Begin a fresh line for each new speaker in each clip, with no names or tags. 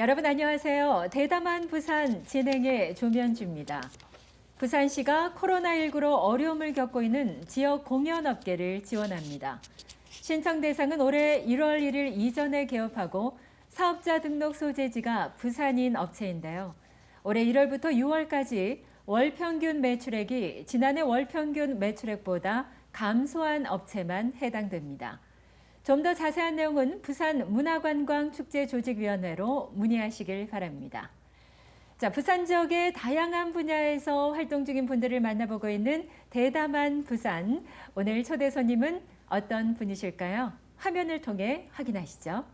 여러분 안녕하세요. 대담한 부산 진행의 조면주입니다. 부산시가 코로나19로 어려움을 겪고 있는 지역 공연업계를 지원합니다. 신청 대상은 올해 1월 1일 이전에 개업하고 사업자 등록 소재지가 부산인 업체인데요. 올해 1월부터 6월까지 월 평균 매출액이 지난해 월 평균 매출액보다 감소한 업체만 해당됩니다. 좀 더 자세한 내용은 부산 문화관광축제조직위원회로 문의하시길 바랍니다. 자, 부산 지역의 다양한 분야에서 활동 중인 분들을 만나보고 있는 대담한 부산. 오늘 초대 손님은 어떤 분이실까요? 화면을 통해 확인하시죠.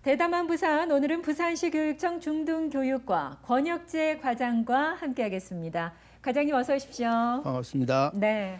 대담한 부산, 오늘은 부산시 교육청 중등교육과 권혁재 과장과 함께하겠습니다. 과장님 어서 오십시오.
반갑습니다.
네.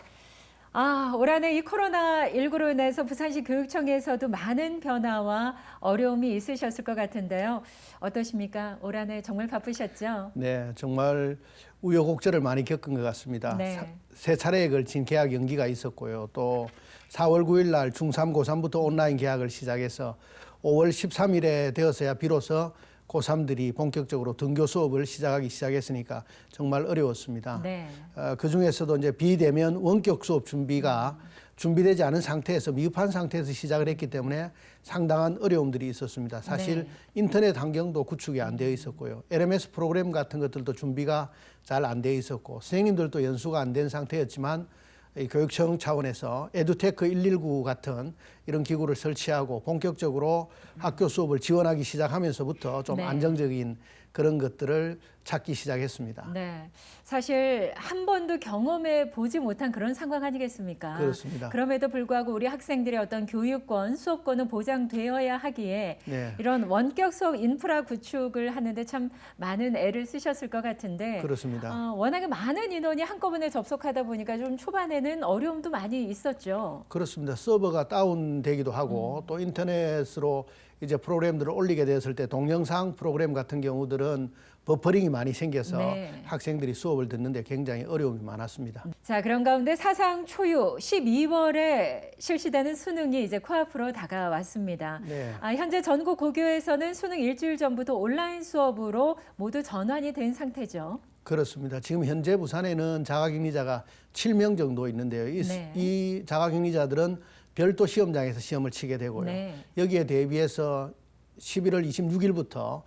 올 한해 이 코로나19로 인해서 부산시 교육청에서도 많은 변화와 어려움이 있으셨을 것 같은데요. 어떠십니까? 올 한해 정말 바쁘셨죠?
네, 정말 우여곡절을 많이 겪은 것 같습니다.
네.
세 차례에 걸친 개학 연기가 있었고요. 또 4월 9일 날 중3, 고3부터 온라인 개학을 시작해서 5월 13일에 되어서야 비로소 고3들이 본격적으로 등교 수업을 시작했으니까 정말 어려웠습니다.
네.
그중에서도 이제 비대면 원격 수업 준비가 준비되지 않은 상태에서 미흡한 상태에서 시작을 했기 때문에 상당한 어려움들이 있었습니다. 사실
네.
인터넷 환경도 구축이 안 되어 있었고요. LMS 프로그램 같은 것들도 준비가 잘 안 되어 있었고 선생님들도 연수가 안 된 상태였지만 이 교육청 차원에서 에듀테크 119 같은 이런 기구를 설치하고 본격적으로 학교 수업을 지원하기 시작하면서부터 좀
네.
안정적인 그런 것들을 찾기 시작했습니다.
네. 사실 한 번도 경험해 보지 못한 그런 상황 아니겠습니까?
그렇습니다.
그럼에도 불구하고 우리 학생들의 어떤 교육권, 수업권은 보장되어야 하기에
네.
이런 원격 수업 인프라 구축을 하는데 참 많은 애를 쓰셨을 것 같은데
그렇습니다.
워낙에 많은 인원이 한꺼번에 접속하다 보니까 좀 초반에는 어려움도 많이 있었죠.
그렇습니다. 서버가 다운되기도 하고 또 인터넷으로 이제 프로그램들을 올리게 되었을 때 동영상 프로그램 같은 경우들은 버퍼링이 많이 생겨서
네.
학생들이 수업을 듣는데 굉장히 어려움이 많았습니다.
자, 그런 가운데 사상 초유 12월에 실시되는 수능이 이제 코앞으로 다가왔습니다.
네.
현재 전국 고교에서는 수능 일주일 전부터 온라인 수업으로 모두 전환이 된 상태죠.
그렇습니다. 지금 현재 부산에는 자가격리자가 7명 정도 있는데요.
네.
이 자가격리자들은 별도 시험장에서 시험을 치게 되고요.
네.
여기에 대비해서 11월 26일부터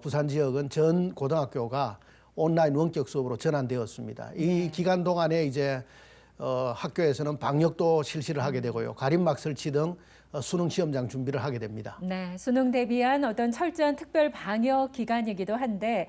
부산 지역은 전 고등학교가 온라인 원격 수업으로 전환되었습니다. 이 기간 동안에 이제 학교에서는 방역도 실시를 하게 되고요. 가림막 설치 등 수능 시험장 준비를 하게 됩니다.
네, 수능 대비한 어떤 철저한 특별 방역 기간이기도 한데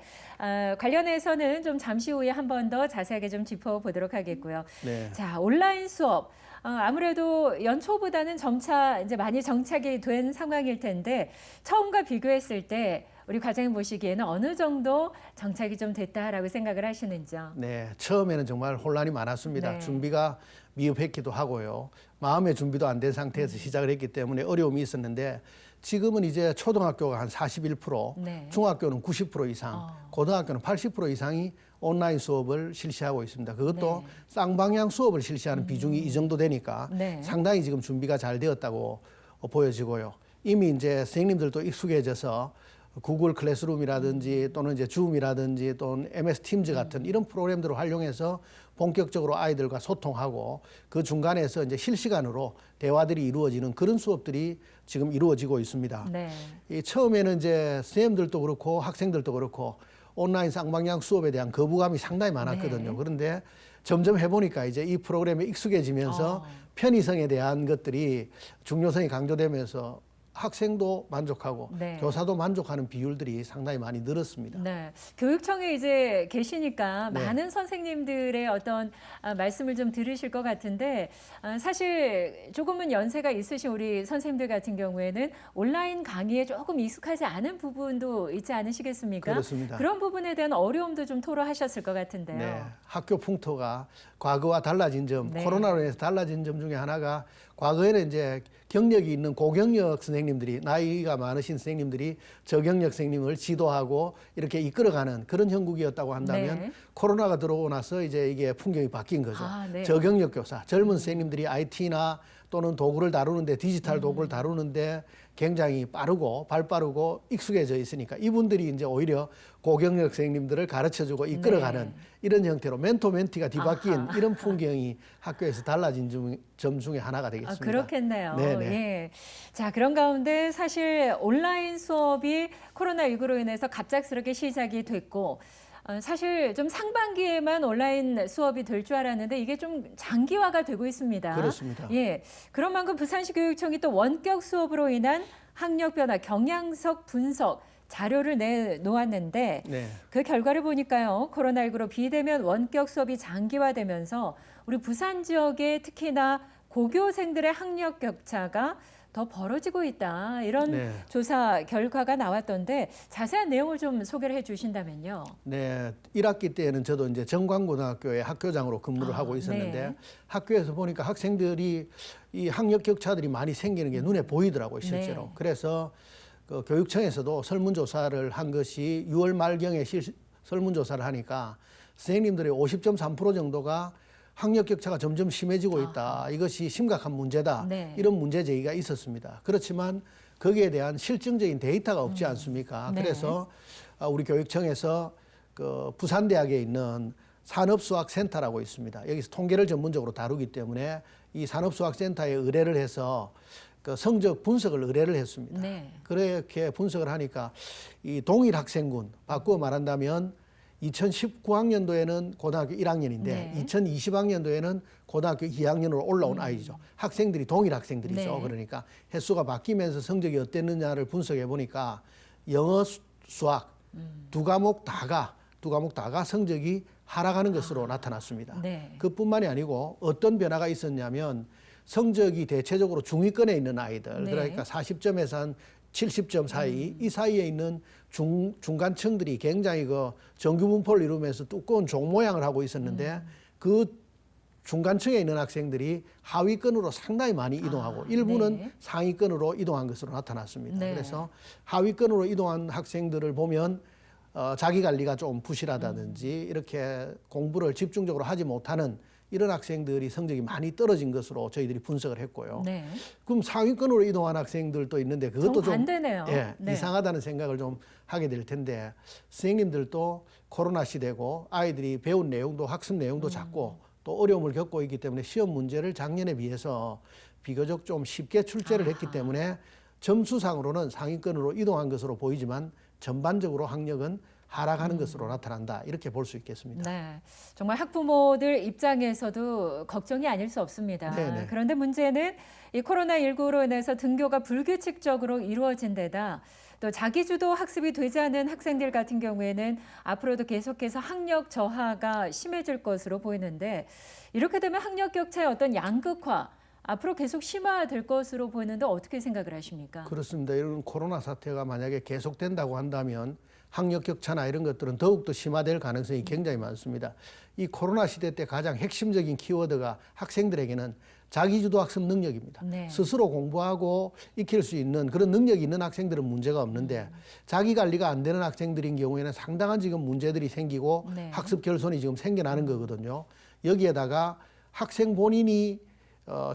관련해서는 좀 잠시 후에 한 번 더 자세하게 좀 짚어보도록 하겠고요.
네.
자, 온라인 수업. 아무래도 연초보다는 점차 이제 많이 정착이 된 상황일 텐데 처음과 비교했을 때 우리 과장님 보시기에는 어느 정도 정착이 좀 됐다라고 생각을 하시는지요?
네, 처음에는 정말 혼란이 많았습니다.
네.
준비가 미흡했기도 하고요. 마음의 준비도 안 된 상태에서 시작을 했기 때문에 어려움이 있었는데 지금은 이제 초등학교가 한 41%,
네.
중학교는 90% 이상, 고등학교는 80% 이상이 온라인 수업을 실시하고 있습니다. 그것도
네.
쌍방향 수업을 실시하는 비중이 이 정도 되니까
네.
상당히 지금 준비가 잘 되었다고 보여지고요. 이미 이제 선생님들도 익숙해져서 구글 클래스룸이라든지 또는 이제 줌이라든지 또는 MS 팀즈 같은 이런 프로그램들을 활용해서 본격적으로 아이들과 소통하고 그 중간에서 이제 실시간으로 대화들이 이루어지는 그런 수업들이 지금 이루어지고 있습니다.
네.
이 처음에는 이제 선생님들도 그렇고 학생들도 그렇고 온라인 쌍방향 수업에 대한 거부감이 상당히 많았거든요.
네.
그런데 점점 해보니까 이제 이 프로그램에 익숙해지면서 편의성에 대한 것들이 중요성이 강조되면서 학생도 만족하고
네.
교사도 만족하는 비율들이 상당히 많이 늘었습니다.
네, 교육청에 이제 계시니까
네.
많은 선생님들의 어떤 말씀을 좀 들으실 것 같은데 사실 조금은 연세가 있으신 우리 선생님들 같은 경우에는 온라인 강의에 조금 익숙하지 않은 부분도 있지 않으시겠습니까?
그렇습니다.
그런 부분에 대한 어려움도 좀 토로하셨을 것 같은데요.
네, 학교 풍토가 과거와 달라진 점,
네.
코로나로 인해서 달라진 점 중에 하나가 과거에는 이제 경력이 있는 고경력 선생님들이 나이가 많으신 선생님들이 저경력 선생님을 지도하고 이렇게 이끌어가는 그런 형국이었다고 한다면
네.
코로나가 들어오고 나서 이제 이게 풍경이 바뀐 거죠.
네.
저경력 교사, 젊은 선생님들이 IT나 또는 도구를 다루는데 디지털 도구를 다루는데 굉장히 빠르고 발빠르고 익숙해져 있으니까 이분들이 이제 오히려 고경력 선생님들을 가르쳐주고 이끌어가는
네.
이런 형태로 멘토 멘티가 뒤바뀐 이런 풍경이 학교에서 달라진 점 중에 하나가 되겠습니다.
그렇겠네요.
네네.
예. 자, 그런 가운데 사실 온라인 수업이 코로나19로 인해서 갑작스럽게 시작이 됐고 사실 좀 상반기에만 온라인 수업이 될 줄 알았는데 이게 좀 장기화가 되고 있습니다.
그렇습니다.
예. 그런 만큼 부산시 교육청이 또 원격 수업으로 인한 학력 변화, 경향석 분석 자료를 내놓았는데
네.
그 결과를 보니까요. 코로나19로 비대면 원격 수업이 장기화되면서 우리 부산 지역에 특히나 고교생들의 학력 격차가 더 벌어지고 있다. 이런
네.
조사 결과가 나왔던데 자세한 내용을 좀 소개를 해 주신다면요.
네, 1학기 때에는 저도 이제 정관고등학교의 학교장으로 근무를 하고 있었는데
네.
학교에서 보니까 학생들이 이 학력 격차들이 많이 생기는 게 눈에 보이더라고요, 실제로.
네.
그래서 그 교육청에서도 설문조사를 한 것이 6월 말경에 설문조사를 하니까 선생님들의 50.3% 정도가 학력 격차가 점점 심해지고 있다. 이것이 심각한 문제다.
네.
이런 문제 제기가 있었습니다. 그렇지만 거기에 대한 실증적인 데이터가 없지 않습니까?
네.
그래서 우리 교육청에서 그 부산대학에 있는 산업수학센터라고 있습니다. 여기서 통계를 전문적으로 다루기 때문에 이 산업수학센터에 의뢰를 해서 그 성적 분석을 의뢰를 했습니다.
네.
그렇게 분석을 하니까 이 동일 학생군, 바꾸어 말한다면 2019학년도에는 고등학교 1학년인데
네.
2020학년도에는 고등학교 2학년으로 올라온 아이죠. 학생들이 동일 학생들이죠.
네.
그러니까 횟수가 바뀌면서 성적이 어땠느냐를 분석해 보니까 영어, 수학 두 과목 다가 성적이 하락하는 것으로 나타났습니다.
네.
그뿐만이 아니고 어떤 변화가 있었냐면 성적이 대체적으로 중위권에 있는 아이들,
네.
그러니까 40점에서 한 70점 사이, 이 사이에 있는 중간층들이 굉장히 그 정규 분포를 이루면서 두꺼운 종 모양을 하고 있었는데 그 중간층에 있는 학생들이 하위권으로 상당히 많이 이동하고 일부는
네.
상위권으로 이동한 것으로 나타났습니다.
네.
그래서 하위권으로 이동한 학생들을 보면 자기 관리가 좀 부실하다든지 이렇게 공부를 집중적으로 하지 못하는 이런 학생들이 성적이 많이 떨어진 것으로 저희들이 분석을 했고요.
네.
그럼 상위권으로 이동한 학생들도 있는데 그것도 좀
반대네요.
예,
네.
이상하다는 생각을 좀 하게 될 텐데 선생님들도 코로나 시대고 아이들이 배운 내용도 학습 내용도 작고 또 어려움을 겪고 있기 때문에 시험 문제를 작년에 비해서 비교적 좀 쉽게 출제를 했기 때문에 점수상으로는 상위권으로 이동한 것으로 보이지만 전반적으로 학력은 하락하는 것으로 나타난다. 이렇게 볼 수 있겠습니다.
네, 정말 학부모들 입장에서도 걱정이 아닐 수 없습니다.
네네.
그런데 문제는 이 코로나19로 인해서 등교가 불규칙적으로 이루어진 데다 또 자기주도 학습이 되지 않은 학생들 같은 경우에는 앞으로도 계속해서 학력 저하가 심해질 것으로 보이는데 이렇게 되면 학력 격차의 어떤 양극화 앞으로 계속 심화될 것으로 보이는데 어떻게 생각을 하십니까?
그렇습니다. 이런 코로나 사태가 만약에 계속된다고 한다면 학력 격차나 이런 것들은 더욱더 심화될 가능성이 굉장히 많습니다. 이 코로나 시대 때 가장 핵심적인 키워드가 학생들에게는 자기주도 학습 능력입니다.
네.
스스로 공부하고 익힐 수 있는 그런 능력이 있는 학생들은 문제가 없는데 자기 관리가 안 되는 학생들인 경우에는 상당한 지금 문제들이 생기고
네.
학습 결손이 지금 생겨나는 거거든요. 여기에다가 학생 본인이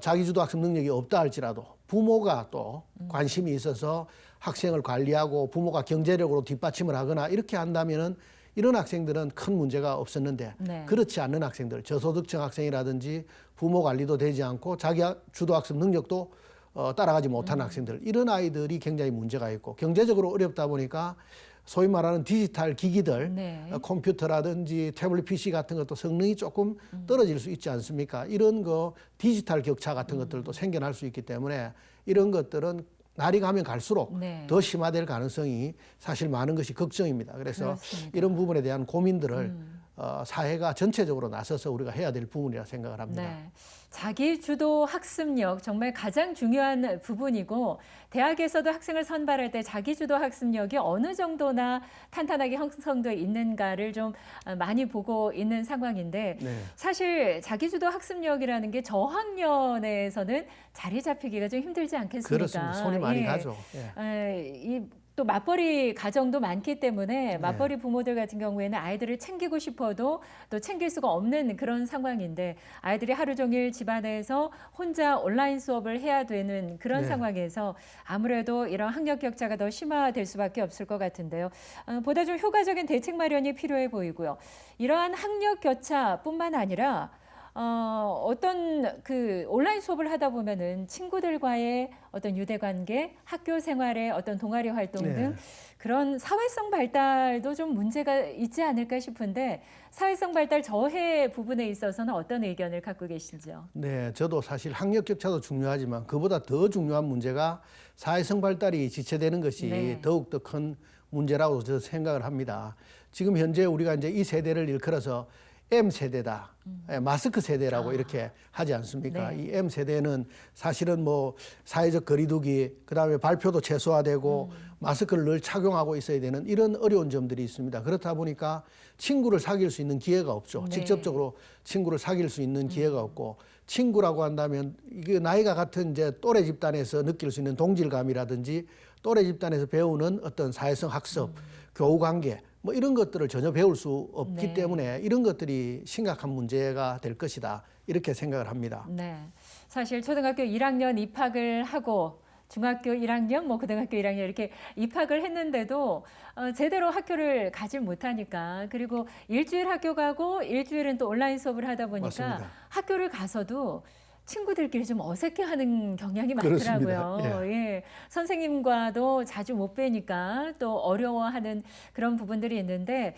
자기주도 학습 능력이 없다 할지라도 부모가 또 관심이 있어서 학생을 관리하고 부모가 경제력으로 뒷받침을 하거나 이렇게 한다면은 이런 학생들은 큰 문제가 없었는데
네.
그렇지 않는 학생들, 저소득층 학생이라든지 부모 관리도 되지 않고 자기 주도 학습 능력도 따라가지 못하는 학생들, 이런 아이들이 굉장히 문제가 있고 경제적으로 어렵다 보니까 소위 말하는 디지털 기기들,
네.
컴퓨터라든지 태블릿 PC 같은 것도 성능이 조금 떨어질 수 있지 않습니까? 이런 거 디지털 격차 같은 것들도 생겨날 수 있기 때문에 이런 것들은 날이 가면 갈수록
네.
더 심화될 가능성이 사실 많은 것이 걱정입니다. 그래서
그렇습니다.
이런 부분에 대한 고민들을 사회가 전체적으로 나서서 우리가 해야 될 부분이라 생각을 합니다.
네. 자기 주도 학습력 정말 가장 중요한 부분이고 대학에서도 학생을 선발할 때 자기 주도 학습력이 어느 정도나 탄탄하게 형성돼 있는가를 좀 많이 보고 있는 상황인데
네.
사실 자기 주도 학습력이라는 게 저학년에서는 자리 잡히기가 좀 힘들지 않겠습니까?
그렇습니다. 손이 많이
예.
가죠.
또 맞벌이 가정도 많기 때문에
네.
맞벌이 부모들 같은 경우에는 아이들을 챙기고 싶어도 또 챙길 수가 없는 그런 상황인데 아이들이 하루 종일 집안에서 혼자 온라인 수업을 해야 되는 그런
네.
상황에서 아무래도 이런 학력 격차가 더 심화될 수밖에 없을 것 같은데요. 보다 좀 효과적인 대책 마련이 필요해 보이고요. 이러한 학력 격차뿐만 아니라 어떤 그 온라인 수업을 하다 보면은 친구들과의 어떤 유대관계, 학교 생활의 어떤 동아리 활동 등
네.
그런 사회성 발달도 좀 문제가 있지 않을까 싶은데 사회성 발달 저해 부분에 있어서는 어떤 의견을 갖고 계신지요?
네, 저도 사실 학력 격차도 중요하지만 그보다 더 중요한 문제가 사회성 발달이 지체되는 것이
네.
더욱더 큰 문제라고 저는 생각을 합니다. 지금 현재 우리가 이제 이 세대를 일컬어서 M세대다. 마스크 세대라고 이렇게 하지 않습니까?
네.
이 M세대는 사실은 뭐 사회적 거리두기, 그다음에 발표도 최소화되고 마스크를 늘 착용하고 있어야 되는 이런 어려운 점들이 있습니다. 그렇다 보니까 친구를 사귈 수 있는 기회가 없죠.
네.
직접적으로 친구를 사귈 수 있는 기회가 없고 친구라고 한다면 이게 나이가 같은 이제 또래 집단에서 느낄 수 있는 동질감이라든지 또래 집단에서 배우는 어떤 사회성 학습, 교우 관계 뭐 이런 것들을 전혀 배울 수 없기
네.
때문에 이런 것들이 심각한 문제가 될 것이다. 이렇게 생각을 합니다.
네. 사실 초등학교 1학년 입학을 하고 중학교 1학년, 뭐 고등학교 1학년 이렇게 입학을 했는데도 제대로 학교를 가질 못하니까 그리고 일주일 학교 가고 일주일은 또 온라인 수업을 하다 보니까
맞습니다.
학교를 가서도 친구들끼리 좀 어색해하는 경향이
그렇습니다.
많더라고요. 예. 선생님과도 자주 못 뵈니까 또 어려워하는 그런 부분들이 있는데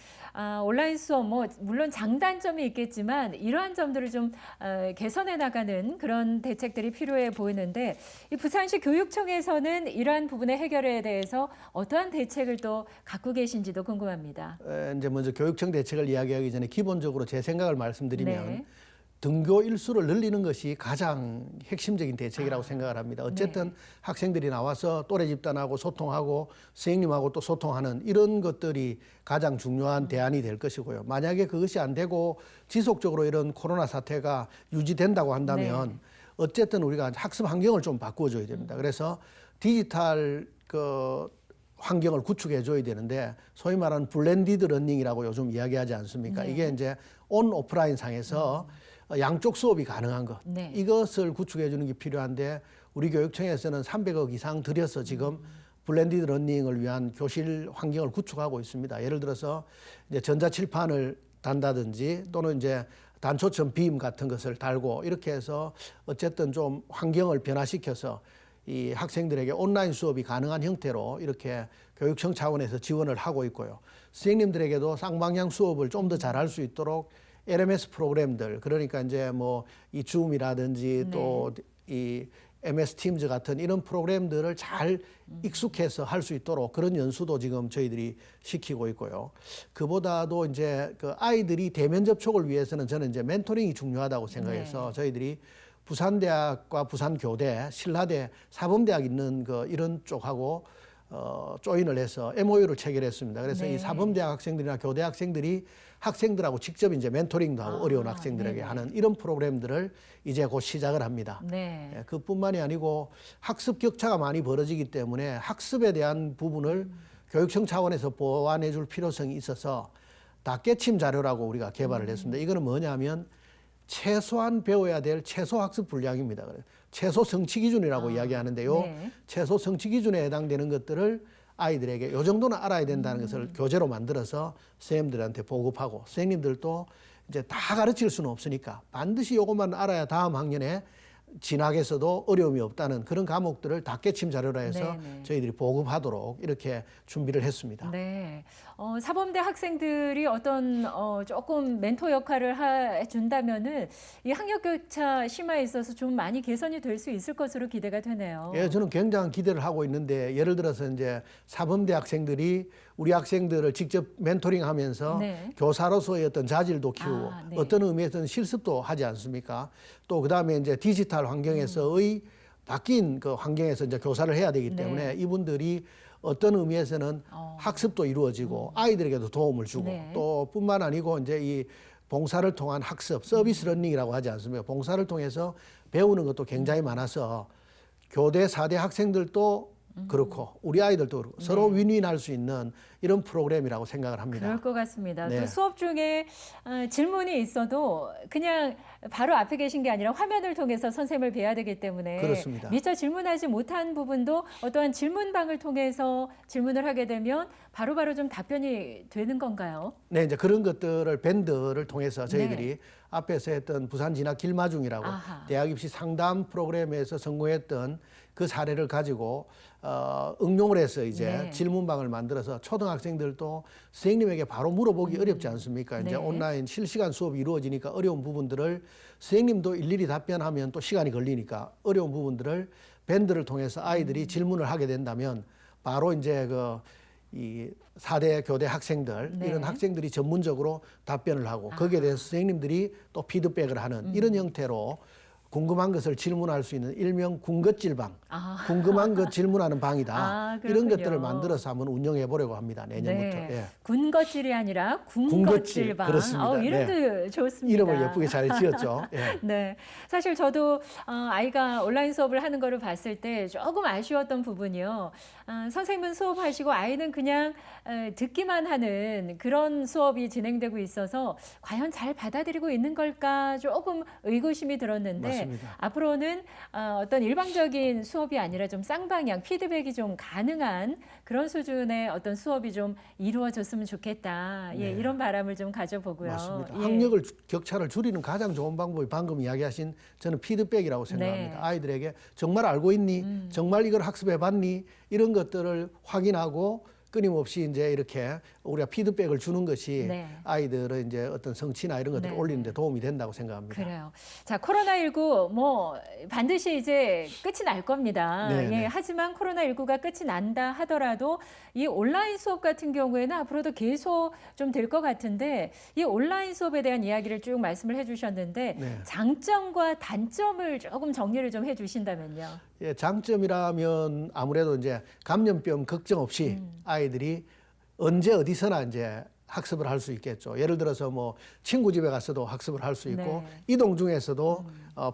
온라인 수업 뭐 물론 장단점이 있겠지만 이러한 점들을 좀 개선해 나가는 그런 대책들이 필요해 보이는데 이 부산시 교육청에서는 이러한 부분의 해결에 대해서 어떠한 대책을 또 갖고 계신지도 궁금합니다.
이제 먼저 교육청 대책을 이야기하기 전에 기본적으로 제 생각을 말씀드리면
네.
등교 일수를 늘리는 것이 가장 핵심적인 대책이라고 생각을 합니다. 어쨌든 학생들이 나와서 또래 집단하고 소통하고 선생님하고 또 소통하는 이런 것들이 가장 중요한 대안이 될 것이고요. 만약에 그것이 안 되고 지속적으로 이런 코로나 사태가 유지된다고 한다면 어쨌든 우리가 학습 환경을 좀 바꾸어줘야 됩니다. 그래서 디지털 환경을 구축해 줘야 되는데 소위 말하는 블렌디드 러닝이라고 요즘 이야기하지 않습니까?
네.
이게 이제 온 오프라인 상에서 양쪽 수업이 가능한 것.
네.
이것을 구축해 주는 게 필요한데 우리 교육청에서는 300억 이상 들여서 지금 블렌디드 러닝을 위한 교실 환경을 구축하고 있습니다. 예를 들어서 이제 전자칠판을 단다든지 또는 이제 단초점 빔 같은 것을 달고 이렇게 해서 어쨌든 좀 환경을 변화시켜서 이 학생들에게 온라인 수업이 가능한 형태로 이렇게 교육청 차원에서 지원을 하고 있고요. 선생님들에게도 쌍방향 수업을 좀 더 잘할 수 있도록 LMS 프로그램들, 그러니까 이제 뭐 이 줌이라든지 또 이 MS 팀즈 같은 이런 프로그램들을 잘 익숙해서 할 수 있도록 그런 연수도 지금 저희들이 시키고 있고요. 그보다도 이제 그 아이들이 대면 접촉을 위해서는 저는 이제 멘토링이 중요하다고 생각해서 저희들이 부산대학과 부산교대, 신라대, 사범대학 있는 이런 쪽하고 조인을 해서 MOU를 체결했습니다. 그래서 이 사범대학 학생들이나 교대 학생들이 학생들하고 직접 이제 멘토링도 하고 어려운 학생들에게 하는 이런 프로그램들을 이제 곧 시작을 합니다.
네.
예, 그뿐만이 아니고 학습 격차가 많이 벌어지기 때문에 학습에 대한 부분을 교육청 차원에서 보완해 줄 필요성이 있어서 닭깨침 자료라고 우리가 개발을 했습니다. 이거는 뭐냐면 최소한 배워야 될 최소 학습 분량입니다. 최소 성취 기준이라고 이야기하는데요. 최소 성취 기준에 해당되는 것들을 아이들에게 요 정도는 알아야 된다는 것을 교재로 만들어서 선생님들한테 보급하고 선생님들도 이제 다 가르칠 수는 없으니까 반드시 요것만 알아야 다음 학년에 진학에서도 어려움이 없다는 그런 과목들을 닭깨침 자료라 해서 저희들이 보급하도록 이렇게 준비를 했습니다.
네. 사범대 학생들이 어떤 조금 멘토 역할을 해준다면은 이 학력 격차 심화에 있어서 좀 많이 개선이 될 수 있을 것으로 기대가 되네요.
예, 저는 굉장한 기대를 하고 있는데 예를 들어서 이제 사범대 학생들이 우리 학생들을 직접 멘토링하면서
네.
교사로서의 어떤 자질도 키우고
네.
어떤 의미에서는 실습도 하지 않습니까? 또 그다음에 이제 디지털 환경에서의 바뀐 그 환경에서 이제 교사를 해야 되기 때문에
네.
이분들이 어떤 의미에서는 학습도 이루어지고 아이들에게도 도움을 주고
네.
또 뿐만 아니고 이제 이 봉사를 통한 학습, 서비스 러닝이라고 하지 않습니까? 봉사를 통해서 배우는 것도 굉장히 많아서 교대 4대 학생들도 그렇고 우리 아이들도 그렇고 서로 윈윈할 수 있는 이런 프로그램이라고 생각을 합니다.
그럴 것 같습니다.
네.
또 수업 중에 질문이 있어도 그냥 바로 앞에 계신 게 아니라 화면을 통해서 선생님을 뵈야 되기 때문에
그렇습니다.
미처 질문하지 못한 부분도 어떠한 질문방을 통해서 질문을 하게 되면 바로바로 좀 답변이 되는 건가요?
네, 이제 그런 것들을 밴드를 통해서 저희들이
네.
앞에서 했던 부산 진학 길마중이라고
아하.
대학 입시 상담 프로그램에서 성공했던 그 사례를 가지고 응용을 해서 이제
네.
질문방을 만들어서 초등학생들도 선생님에게 바로 물어보기 어렵지 않습니까? 이제
네.
온라인 실시간 수업이 이루어지니까 어려운 부분들을 선생님도 일일이 답변하면 또 시간이 걸리니까 어려운 부분들을 밴드를 통해서 아이들이 질문을 하게 된다면 바로 이제 이 4대 교대 학생들
네.
이런 학생들이 전문적으로 답변을 하고 거기에 대해서 선생님들이 또 피드백을 하는 이런 형태로 궁금한 것을 질문할 수 있는 일명 군것질방, 궁금한 것 질문하는 방이다. 이런
그렇군요.
것들을 만들어서 한번 운영해 보려고 합니다. 내년부터.
네.
예.
군것질이 아니라
군것질,
군것질방.
그렇습니다.
이름도 좋습니다.
이름을 예쁘게 잘 지었죠. 예.
네, 사실 저도 아이가 온라인 수업을 하는 거를 봤을 때 조금 아쉬웠던 부분이요. 선생님은 수업하시고 아이는 그냥 듣기만 하는 그런 수업이 진행되고 있어서 과연 잘 받아들이고 있는 걸까 조금 의구심이 들었는데
맞습니다.
앞으로는 어떤 일방적인 수업이 아니라 좀 쌍방향 피드백이 좀 가능한 그런 수준의 어떤 수업이 좀 이루어졌으면 좋겠다. 예,
네.
이런 바람을 좀 가져보고요.
맞습니다.
예.
학력을 격차를 줄이는 가장 좋은 방법이 방금 이야기하신 저는 피드백이라고 생각합니다.
네.
아이들에게 정말 알고 있니? 정말 이걸 학습해 봤니? 이런 것들을 확인하고 끊임없이 이제 이렇게 우리가 피드백을 주는 것이
네.
아이들의 이제 어떤 성취나 이런 것들을
네.
올리는 데 도움이 된다고 생각합니다.
그래요. 자, 코로나19 뭐 반드시 이제 끝이 날 겁니다.
네,
예,
네.
하지만 코로나19가 끝이 난다 하더라도 이 온라인 수업 같은 경우에는 앞으로도 계속 좀 될 것 같은데 이 온라인 수업에 대한 이야기를 쭉 말씀을 해주셨는데
네.
장점과 단점을 조금 정리를 좀 해주신다면요.
예, 장점이라면 아무래도 이제 감염병 걱정 없이 아이들이 언제 어디서나 이제 학습을 할 수 있겠죠. 예를 들어서 뭐 친구 집에 가서도 학습을 할 수 있고
네.
이동 중에서도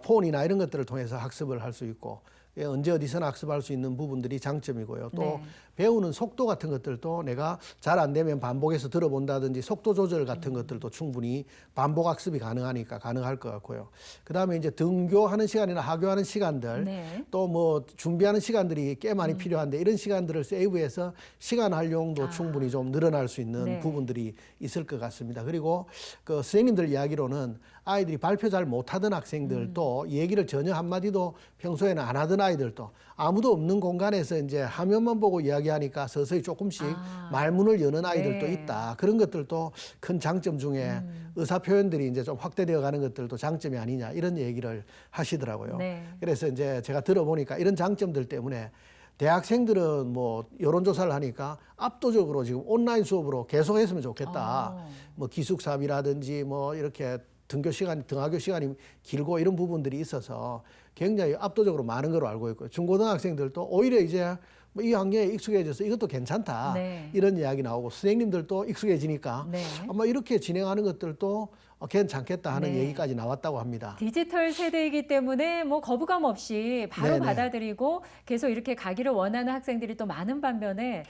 폰이나 이런 것들을 통해서 학습을 할 수 있고 예, 언제 어디서나 학습할 수 있는 부분들이 장점이고요. 또
네.
배우는 속도 같은 것들도 내가 잘 안 되면 반복해서 들어본다든지 속도 조절 같은 것들도 충분히 반복 학습이 가능하니까 가능할 것 같고요. 그다음에 이제 등교하는 시간이나 하교하는 시간들
네.
또 뭐 준비하는 시간들이 꽤 많이 필요한데 이런 시간들을 세이브해서 시간 활용도 충분히 좀 늘어날 수 있는
네.
부분들이 있을 것 같습니다. 그리고 그 선생님들 이야기로는 아이들이 발표 잘 못하던 학생들도 얘기를 전혀 한마디도 평소에는 안 하던 아이들도 아무도 없는 공간에서 이제 화면만 보고 이야기하니까 서서히 조금씩 말문을 여는 아이들도
네.
있다. 그런 것들도 큰 장점 중에 의사 표현들이 이제 좀 확대되어 가는 것들도 장점이 아니냐 이런 얘기를 하시더라고요.
네.
그래서 이제 제가 들어보니까 이런 장점들 때문에 대학생들은 뭐 여론조사를 하니까 압도적으로 지금 온라인 수업으로 계속 했으면 좋겠다. 뭐 기숙사비라든지 뭐 이렇게 등하교 시간이 길고 이런 부분들이 있어서 굉장히 압도적으로 많은 걸로 알고 있고요. 중고등학생들도 오히려 이제 뭐 이 환경에 익숙해져서 이것도 괜찮다.
네.
이런 이야기 나오고 선생님들도 익숙해지니까
네.
아마 이렇게 진행하는 것들도 괜찮겠다 하는
네.
얘기까지 나왔다고 합니다.
디지털 세대이기 때문에 뭐 거부감 없이 바로
네네.
받아들이고 계속 이렇게 가기를 원하는 학생들이 또 많은 반면에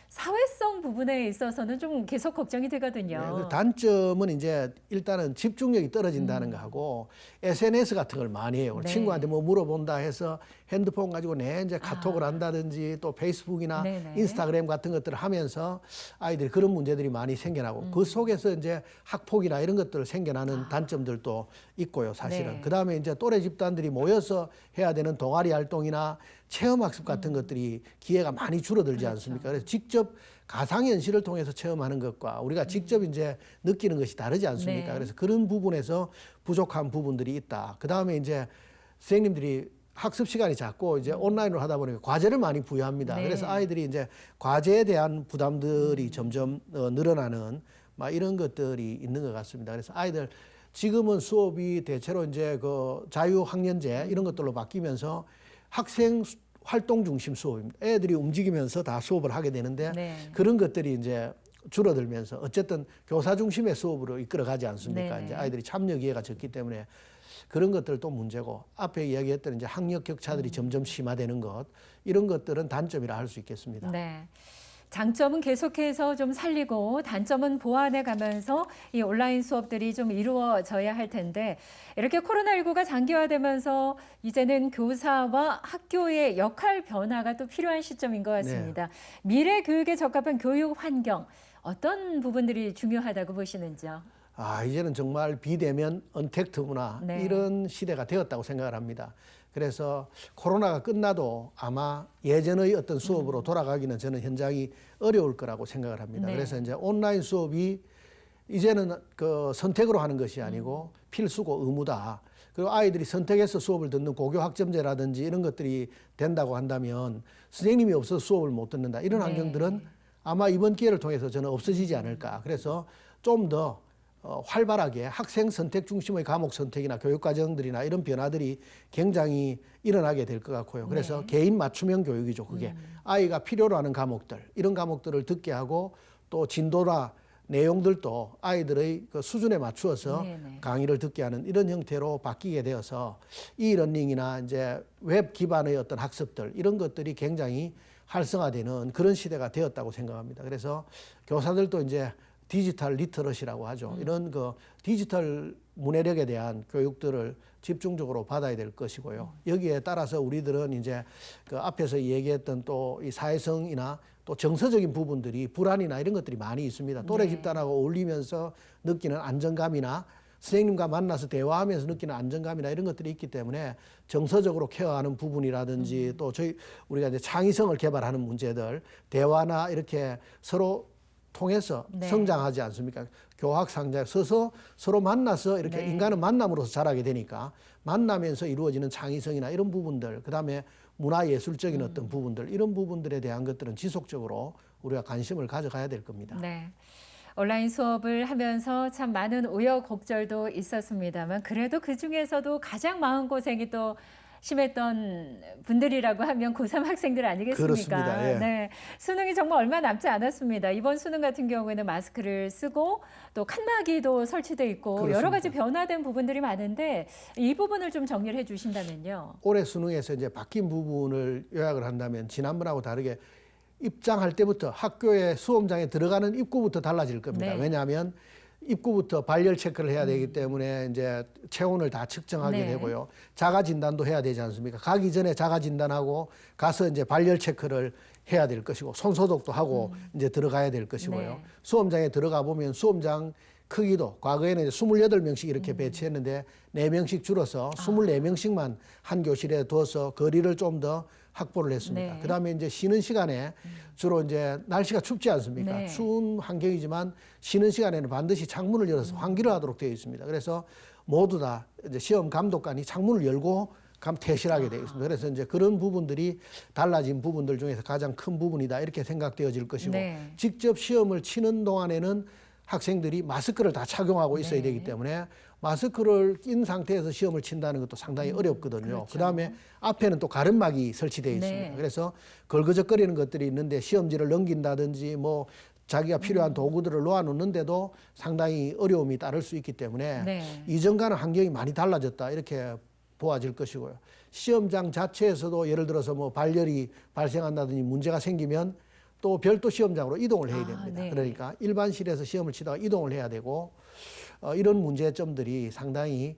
사회성 부분에 있어서는 좀 계속 걱정이
네,
되거든요.
그 단점은 이제 일단은 집중력이 떨어진다는 거하고 SNS 같은 걸 많이 해요.
네.
친구한테 뭐 물어본다 해서 핸드폰 가지고 내 이제 카톡을 한다든지 또 페이스북이나
네네.
인스타그램 같은 것들을 하면서 아이들이 그런 문제들이 많이 생겨나고 그 속에서 이제 학폭이나 이런 것들 생겨나는 단점들도 있고요, 사실은.
네.
그다음에 이제 또래 집단들이 모여서 해야 되는 동아리 활동이나 체험학습 같은 것들이 기회가 많이 줄어들지 않습니까? 그래서 직접 가상현실을 통해서 체험하는 것과 우리가 직접 이제 느끼는 것이 다르지 않습니까?
네.
그래서 그런 부분에서 부족한 부분들이 있다. 그 다음에 이제 선생님들이 학습 시간이 작고 이제 온라인으로 하다 보니까 과제를 많이 부여합니다.
네.
그래서 아이들이 이제 과제에 대한 부담들이 점점 늘어나는 막 이런 것들이 있는 것 같습니다. 그래서 아이들 지금은 수업이 대체로 이제 그 자유학년제 이런 것들로 바뀌면서 학생 활동 중심 수업입니다. 애들이 움직이면서 다 수업을 하게 되는데
네.
그런 것들이 이제 줄어들면서 어쨌든 교사 중심의 수업으로 이끌어가지 않습니까?
네네.
이제 아이들이 참여 기회가 적기 때문에 그런 것들도 문제고 앞에 이야기했던 이제 학력 격차들이 점점 심화되는 것 이런 것들은 단점이라 할 수 있겠습니다.
네. 장점은 계속해서 좀 살리고 단점은 보완해 가면서 이 온라인 수업들이 좀 이루어져야 할 텐데 이렇게 코로나19가 장기화되면서 이제는 교사와 학교의 역할 변화가 또 필요한 시점인 것 같습니다. 미래 교육에 적합한 교육 환경 어떤 부분들이 중요하다고 보시는지요?
이제는 정말 비대면 언택트 문화
네.
이런 시대가 되었다고 생각을 합니다. 그래서 코로나가 끝나도 아마 예전의 어떤 수업으로 돌아가기는 저는 현장이 어려울 거라고 생각을 합니다.
네.
그래서 이제 온라인 수업이 이제는 그 선택으로 하는 것이 아니고 필수고 의무다. 그리고 아이들이 선택해서 수업을 듣는 고교 학점제라든지 이런 것들이 된다고 한다면 선생님이 없어서 수업을 못 듣는다. 이런
네.
환경들은 아마 이번 기회를 통해서 저는 없어지지 않을까. 그래서 좀 더 활발하게 학생 선택 중심의 과목 선택이나 교육과정들이나 이런 변화들이 굉장히 일어나게 될 것 같고요. 그래서 개인 맞춤형 교육이죠. 그게 아이가 필요로 하는 과목들 이런 과목들을 듣게 하고 또 진도나 내용들도 아이들의 그 수준에 맞추어서
네네.
강의를 듣게 하는 이런 형태로 바뀌게 되어서 이러닝이나 이제 웹 기반의 어떤 학습들 이런 것들이 굉장히 활성화되는 그런 시대가 되었다고 생각합니다. 그래서 교사들도 이제 디지털 리터러시라고 하죠. 이런 그 디지털 문해력에 대한 교육들을 집중적으로 받아야 될 것이고요. 여기에 따라서 우리들은 이제 그 앞에서 얘기했던 또 이 사회성이나 또 정서적인 부분들이 불안이나 이런 것들이 많이 있습니다. 또래
네.
집단하고 어울리면서 느끼는 안정감이나 선생님과 만나서 대화하면서 느끼는 안정감이나 이런 것들이 있기 때문에 정서적으로 케어하는 부분이라든지 또 우리가 이제 창의성을 개발하는 문제들, 대화나 이렇게 서로 통해서
네.
성장하지 않습니까? 교학상자 서서 서로 만나서 이렇게
네.
인간은 만남으로서 자라게 되니까 만나면서 이루어지는 창의성이나 이런 부분들, 그다음에 문화예술적인 어떤 부분들, 이런 부분들에 대한 것들은 지속적으로 우리가 관심을 가져가야 될 겁니다.
네. 온라인 수업을 하면서 참 많은 우여곡절도 있었습니다만 그래도 그중에서도 가장 마음고생이 또 심했던 분들이라고 하면 고3 학생들 아니겠습니까?
그렇습니다. 예.
네. 수능이 정말 얼마 남지 않았습니다. 이번 수능 같은 경우에는 마스크를 쓰고 또 칸막이도 설치돼 있고
그렇습니다.
여러 가지 변화된 부분들이 많은데 이 부분을 좀 정리를 해 주신다면요.
올해 수능에서 이제 바뀐 부분을 요약을 한다면 지난번하고 다르게 입장할 때부터 학교의 수험장에 들어가는 입구부터 달라질 겁니다.
네.
왜냐하면 입구부터 발열 체크를 해야 되기 때문에 이제 체온을 다 측정하게
네.
되고요. 자가 진단도 해야 되지 않습니까? 가기 전에 자가 진단하고 가서 이제 발열 체크를 해야 될 것이고 손 소독도 하고 이제 들어가야 될 것이고요.
네.
수험장에 들어가 보면 수험장 크기도 과거에는 이제 28명씩 이렇게 배치했는데 4명씩 줄어서 24명씩만 한 교실에 둬서 거리를 좀 더 확보를 했습니다.
네.
그다음에 이제 쉬는 시간에 주로 이제 날씨가 춥지 않습니까?
네.
추운 환경이지만 쉬는 시간에는 반드시 창문을 열어서 환기를 하도록 되어 있습니다. 그래서 모두 다 이제 시험 감독관이 창문을 열고 퇴실하게 되어 있습니다. 그래서 이제 그런 부분들이 달라진 부분들 중에서 가장 큰 부분이다 이렇게 생각되어질 것이고
네.
직접 시험을 치는 동안에는 학생들이 마스크를 다 착용하고 있어야
네.
되기 때문에 마스크를 낀 상태에서 시험을 친다는 것도 상당히 어렵거든요.
그렇죠.
그다음에 앞에는 또 가름막이 설치되어
네.
있습니다. 그래서 걸그적거리는 것들이 있는데 시험지를 넘긴다든지 뭐 자기가 필요한 도구들을 놓아놓는데도 상당히 어려움이 따를 수 있기 때문에
네.
이전과는 환경이 많이 달라졌다 이렇게 보아질 것이고요. 시험장 자체에서도 예를 들어서 뭐 발열이 발생한다든지 문제가 생기면 또 별도 시험장으로 이동을 해야 됩니다.
네.
그러니까 일반실에서 시험을 치다가 이동을 해야 되고 이런 문제점들이 상당히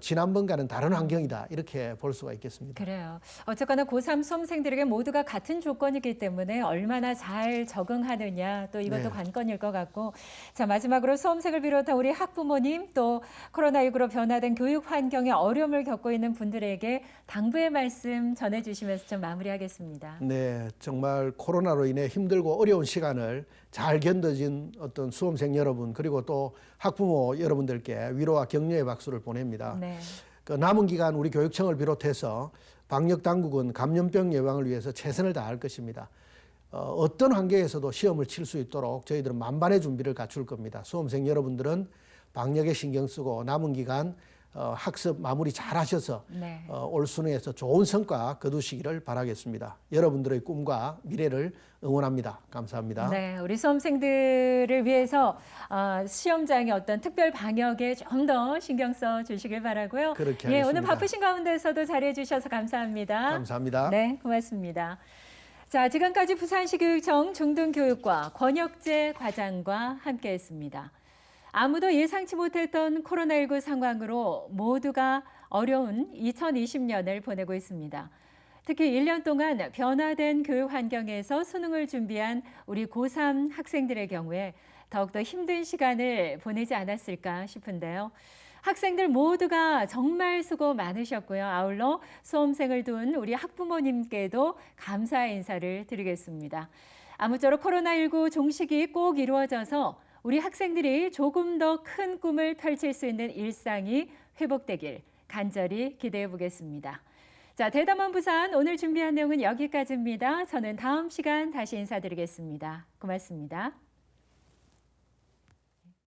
지난번과는 다른 환경이다 이렇게 볼 수가 있겠습니다.
그래요. 어쨌거나 고3 수험생들에게 모두가 같은 조건이기 때문에 얼마나 잘 적응하느냐 또 이것도
네.
관건일 것 같고 자 마지막으로 수험생을 비롯한 우리 학부모님 또 코로나19로 변화된 교육 환경에 어려움을 겪고 있는 분들에게 당부의 말씀 전해주시면서 좀 마무리하겠습니다.
네, 정말 코로나로 인해 힘들고 어려운 시간을 잘 견뎌진 어떤 수험생 여러분 그리고 또 학부모 여러분들께 위로와 격려의 박수를 보냅니다.
네.
그 남은 기간 우리 교육청을 비롯해서 방역 당국은 감염병 예방을 위해서 최선을 다할 것입니다. 어떤 환경에서도 시험을 칠 수 있도록 저희들은 만반의 준비를 갖출 겁니다. 수험생 여러분들은 방역에 신경 쓰고 남은 기간 학습 마무리 잘 하셔서
네.
올 수능에서 좋은 성과 거두시기를 바라겠습니다. 여러분들의 꿈과 미래를 응원합니다. 감사합니다.
네, 우리 수험생들을 위해서 시험장의 어떤 특별 방역에 좀 더 신경 써 주시길 바라고요.
그렇게
예,
하겠습니다.
오늘 바쁘신 가운데서도 자리해 주셔서 감사합니다.
감사합니다.
네, 고맙습니다. 자, 지금까지 부산시교육청 중등교육과 권혁재 과장과 함께했습니다. 아무도 예상치 못했던 코로나19 상황으로 모두가 어려운 2020년을 보내고 있습니다. 특히 1년 동안 변화된 교육 환경에서 수능을 준비한 우리 고3 학생들의 경우에 더욱더 힘든 시간을 보내지 않았을까 싶은데요. 학생들 모두가 정말 수고 많으셨고요. 아울러 수험생을 둔 우리 학부모님께도 감사의 인사를 드리겠습니다. 아무쪼록 코로나19 종식이 꼭 이루어져서 우리 학생들이 조금 더 큰 꿈을 펼칠 수 있는 일상이 회복되길 간절히 기대해 보겠습니다. 자, 대담한 부산 오늘 준비한 내용은 여기까지입니다. 저는 다음 시간 다시 인사드리겠습니다. 고맙습니다.